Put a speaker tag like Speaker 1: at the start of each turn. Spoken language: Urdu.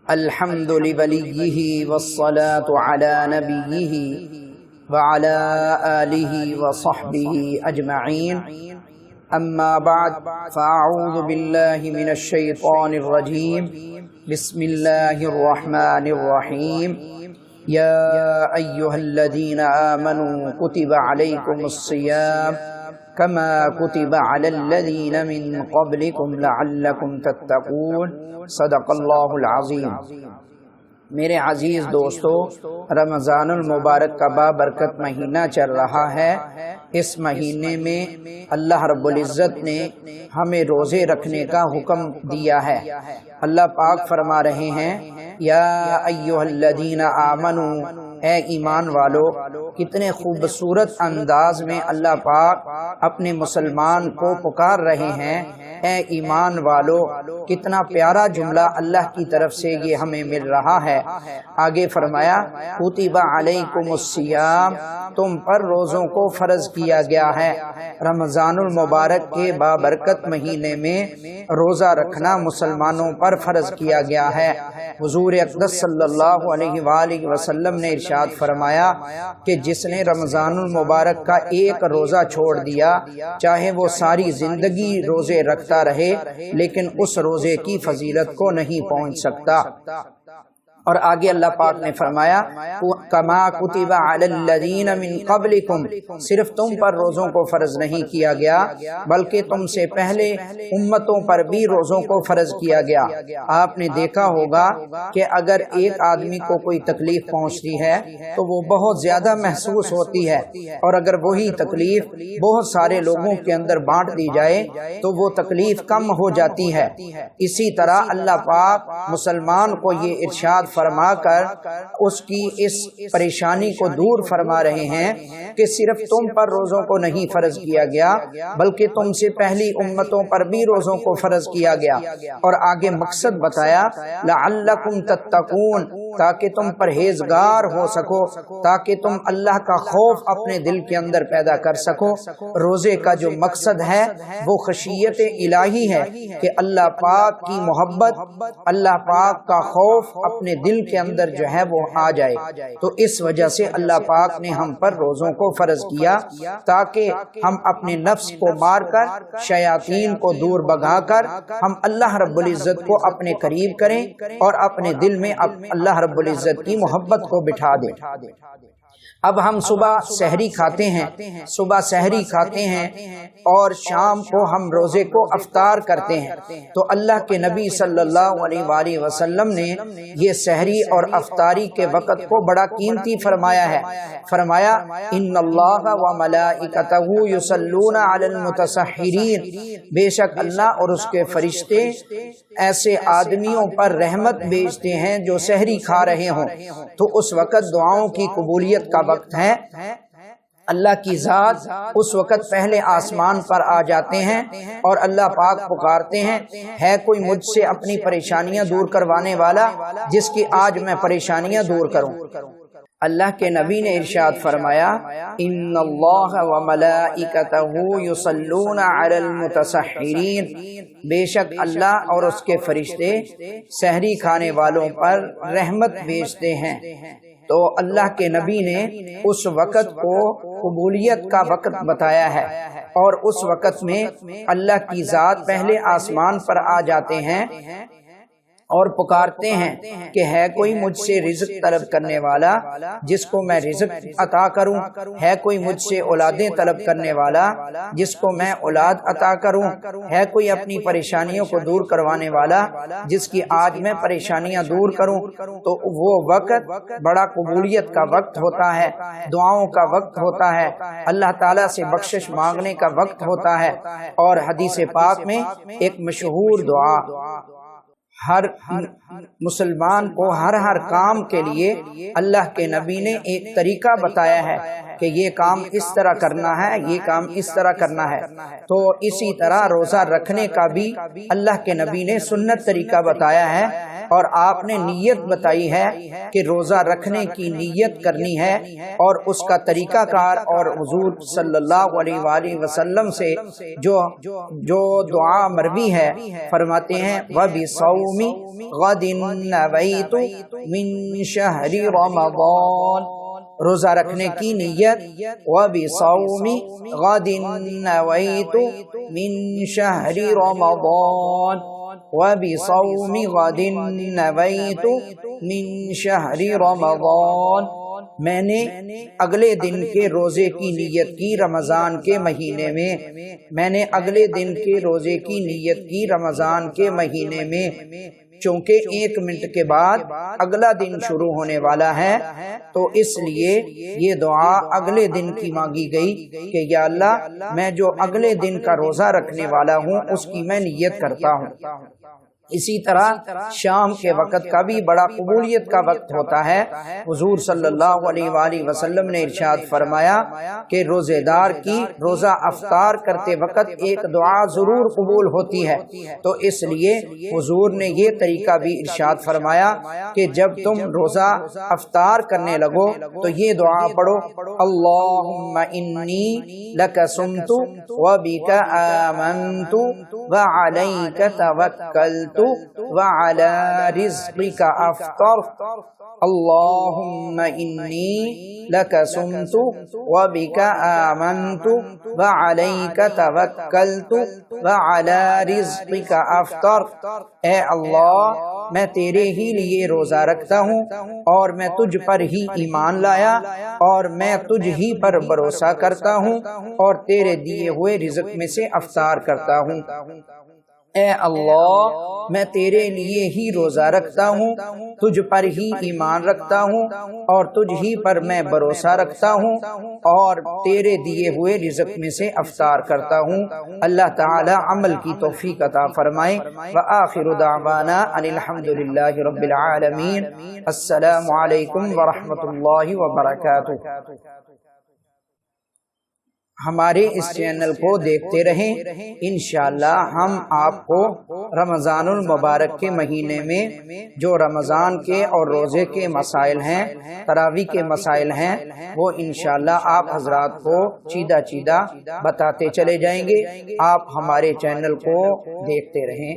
Speaker 1: الحمد لوليه والصلاة على نبيه وعلى آله وصحبه أجمعين أما بعد فأعوذ بالله من الشيطان الرجيم بسم الله الرحمن الرحيم يا أيها الذين آمنوا كتب عليكم الصيام كما كتب على الذين من قبلكم لعلكم تتقون صدق اللہ العظیم۔ میرے عزیز دوستو، رمضان المبارک کا بابرکت مہینہ چل رہا ہے۔ اس مہینے میں اللہ رب العزت نے ہمیں روزے رکھنے کا حکم دیا ہے۔ اللہ پاک فرما رہے ہیں یا ایھا الذین آمنوا، اے ایمان والو۔ کتنے خوبصورت انداز میں اللہ پاک اپنے مسلمان کو پکار رہے ہیں، اے ایمان والو۔ کتنا پیارا جملہ اللہ کی طرف سے یہ ہمیں مل رہا ہے۔ آگے فرمایا کتب علیکم الصیام، تم پر روزوں کو فرض کیا گیا ہے۔ رمضان المبارک کے بابرکت مہینے میں روزہ رکھنا مسلمانوں پر فرض کیا گیا ہے۔ حضور اقدس صلی اللہ علیہ وآلہ وسلم نے ارشاد فرمایا کہ جس نے رمضان المبارک کا ایک روزہ چھوڑ دیا، چاہے وہ ساری زندگی روزے رکھتا رہے، لیکن اس روزے کی فضیلت کو نہیں پہنچ سکتا۔ اور آگے اللہ پاک نے فرمایا کما کتب علی الذین من قبلکم، صرف تم پر روزوں کو فرض نہیں کیا گیا بلکہ تم سے پہلے امتوں پر بھی روزوں کو فرض کیا گیا۔ آپ نے دیکھا ہوگا کہ اگر ایک آدمی کو کوئی تکلیف پہنچتی ہے تو وہ بہت زیادہ محسوس ہوتی ہے، اور اگر وہی تکلیف بہت سارے لوگوں کے اندر بانٹ دی جائے تو وہ تکلیف کم ہو جاتی ہے۔ اسی طرح اللہ پاک مسلمان کو یہ ارشاد فرما کر اس کی اس پریشانی کو دور فرما رہے ہیں کہ صرف تم پر روزوں کو نہیں فرض کیا گیا بلکہ تم سے پہلی امتوں پر بھی روزوں کو فرض کیا گیا۔ اور آگے مقصد بتایا لعلکم تتقون، تاکہ تم پرہیزگار ہو سکو، تاکہ تم اللہ کا خوف اپنے دل کے اندر پیدا کر سکو۔ روزے کا جو مقصد ہے وہ خشیت الہی ہے کہ اللہ پاک کی محبت، اللہ پاک کا خوف اپنے دل کے اندر جو ہے وہ آ جائے۔ تو اس وجہ سے اللہ پاک نے ہم پر روزوں کو فرض کیا تاکہ ہم اپنے نفس کو مار کر، شیاطین کو دور بھگا کر ہم اللہ رب العزت کو اپنے قریب کریں اور اپنے دل میں اللہ رب العزت کی محبت کو بٹھا دیں۔ اب ہم صبح سحری کھاتے ہیں، صبح سحری کھاتے ہیں اور شام کو ہم روزے کو افطار کرتے ہیں۔ تو اللہ کے نبی صلی اللہ علیہ وآلہ وسلم نے یہ سحری اور افطاری کے وقت کو بڑا قیمتی فرمایا ہے۔ فرمایا ان اللہ وملائکتہ یصلون علی المتسحرین، بے شک اللہ اور اس کے فرشتے ایسے آدمیوں پر رحمت بھیجتے ہیں جو سحری کھا رہے ہوں۔ تو اس وقت دعاؤں کی قبولیت کا وقت ہے۔ اللہ کی ذات اس وقت پہلے آسمان پر آ جاتے ہیں اور اللہ پاک پکارتے ہیں ہے کوئی مجھ سے اپنی پریشانیاں دور کروانے والا جس کی آج میں پریشانیاں دور کروں۔ اللہ کے نبی نے ارشاد فرمایا ان اللہ وملائکتہ یصلون علی المتسحرین، بے شک اللہ اور اس کے فرشتے سحری کھانے والوں پر رحمت بھیجتے ہیں۔ تو اللہ کے نبی نے اس وقت کو قبولیت کا وقت بتایا ہے، اور اس وقت میں اللہ کی ذات پہلے آسمان پر آ جاتے ہیں اور پکارتے ہیں کہ ہے کوئی مجھ سے رزق طلب کرنے والا جس کو میں رزق عطا کروں، ہے کوئی مجھ سے اولادیں طلب کرنے والا جس کو میں اولاد عطا کروں، ہے کوئی اپنی پریشانیوں کو دور کروانے والا جس کی آج میں پریشانیاں دور کروں۔ تو وہ وقت بڑا قبولیت کا وقت ہوتا ہے، دعاؤں کا وقت ہوتا ہے، اللہ تعالیٰ سے بخشش مانگنے کا وقت ہوتا ہے۔ اور حدیث پاک میں ایک مشہور دعا ہر مسلمان کو ہر کام کے لیے اللہ کے نبی نے ایک طریقہ بتایا ہے کہ یہ کام اس طرح کرنا ہے، یہ کام اس طرح کرنا ہے۔ تو اسی طرح روزہ رکھنے کا بھی اللہ کے نبی نے سنت طریقہ بتایا ہے اور آپ نے نیت بتائی ہے کہ روزہ رکھنے کی نیت کرنی ہے اور اس کا طریقہ کار، اور حضور صلی اللہ علیہ وآلہ وسلم سے جو دعا مروی ہے، فرماتے ہیں وَبِصَوْمِ غَدٍ نَوَيْتُ مِن شَهْرِ رَمَضَانَ، روزہ رکھنے کی نیت، وَبِصَوْمِ غَدٍ نَوَيْتُ مِن شَهْرِ رَمَضَانَ، وَبِصَوْمِ غَدٍ نَوَيْتُ مِن شَهْرِ رَمَضَانَ، میں نے اگلے دن کے روزے کی نیت کی رمضان کے مہینے میں، میں نے اگلے دن کے روزے کی نیت کی رمضان کے مہینے میں، چونکہ 1 منٹ کے بعد اگلا دن شروع ہونے والا ہے، تو اس لیے یہ دعا اگلے دن کی مانگی گئی کہ یا اللہ میں جو اگلے دن کا روزہ رکھنے والا ہوں اس کی میں نیت کرتا ہوں۔ اسی طرح شام کے وقت کا بھی بڑا قبولیت کا وقت ہوتا ہے۔ حضور صلی اللہ علیہ وآلہ وسلم نے ارشاد فرمایا کہ روزے دار کی روزہ افطار کرتے وقت ایک دعا ضرور قبول ہوتی ہے، تو اس لیے حضور نے یہ طریقہ بھی ارشاد فرمایا کہ جب تم روزہ افطار کرنے لگو تو یہ دعا پڑھو، اللہم انی لک صمت وبک آمنت وعلیک توکلت وعلی رزقک افطرت، اللہم انی لک صمت وبک آمنت وعلیک توکلت وعلی رزقک افطرت، اے اللہ میں تیرے ہی لیے روزہ رکھتا ہوں اور میں تجھ پر ہی ایمان لایا اور میں تجھ ہی پر بھروسہ کرتا ہوں اور تیرے دیے ہوئے رزق میں سے افطار کرتا ہوں۔ اے اللہ میں تیرے لیے ہی روزہ رکھتا ہوں، تجھ پر ہی ایمان رکھتا ہوں اور تجھ ہی پر میں بھروسہ رکھتا ہوں اور تیرے دیے ہوئے رزق میں سے افطار کرتا ہوں۔ اللہ تعالی عمل کی توفیق عطا فرمائے۔ وآخر دعوانا ان الحمد للہ رب العالمین۔ السلام علیکم ورحمۃ اللہ وبرکاتہ۔ ہمارے اس چینل کو دیکھتے رہیں، انشاءاللہ ہم آپ کو رمضان المبارک کے مہینے میں جو رمضان کے اور روزے کے مسائل ہیں، تراویح کے مسائل ہیں، وہ انشاءاللہ آپ حضرات کو چیدہ چیدہ بتاتے چلے جائیں گے۔ آپ ہمارے چینل کو دیکھتے رہیں۔